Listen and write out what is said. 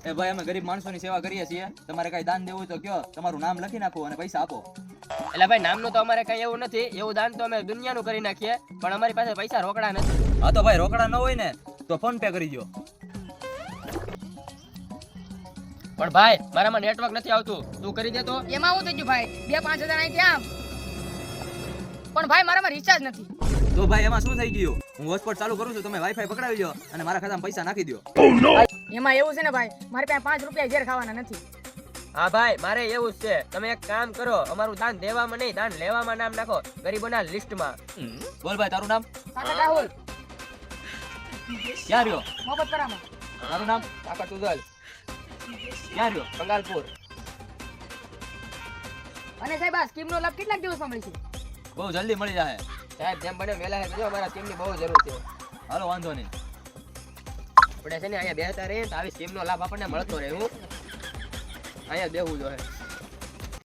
એ ભાઈ અમે ગરીબ માણસોની સેવા કરીએ છીએ, તમારે કઈ દાન દેવું હોય તો કયો, તમારું નામ લખી નાખો અને પૈસા આપો. એટલે ભાઈ નામનું તો અમારે કઈ એવું નથી, એવું દાન તો અમે દુનિયાનું કરી નાખીએ, પણ અમારી પાસે પૈસા રોકડા નથી. હા તો ભાઈ રોકડા ન હોય ને તો ફોન પે કરી દો. પણ ભાઈ મારામાં નેટવર્ક નથી આવતું, તું કરી દે તો. એમાં હું થઈ ગયું ભાઈ, 2-5 હજાર અહીંથી આમ. પણ ભાઈ મારામાં રિચાર્જ નથી. તો ભાઈ એમાં શું થઈ ગયું? હું હોટસ્પોટ ચાલુ કરું છું, તમે વાઈફાઈ પકડાવી લો અને મારા ખાતામાં પૈસા નાખી દો. એમાં એવું છે ને ભાઈ, મારી પાસે 5 રૂપિયા ઘેર ખાવાના નથી. હા ભાઈ મારે એવું જ છે, તમે એક કામ કરો, અમારું દાન દેવામાં નહીં દાન લેવામાં નામ નાખો ગરીબોના લિસ્ટમાં. બોલ ભાઈ તારું નામ? કાકા રાહુલ ક્યાં રહ્યો? મોહબ્બતપરામાં. તારું નામ? કાકા તુદલ ક્યાં રહ્યો? બંગાલપુર. અને સાહેબ આ સ્કીમનો લાભ કેટલાક દિવસમાં મળશે? બહુ જલ્દી મળી જાય. સાહેબ જેમ બને વહેલા કરજો, અમારા ટીમની બહુ જરૂર છે. હાલો વાંધો નહીં. આપણે છે ને અહીંયા બેસતા રહીએ તો આવી સ્કીમનો લાભ આપણને મળતો રહે. હું અહીંયા બેહવું જોઈએ.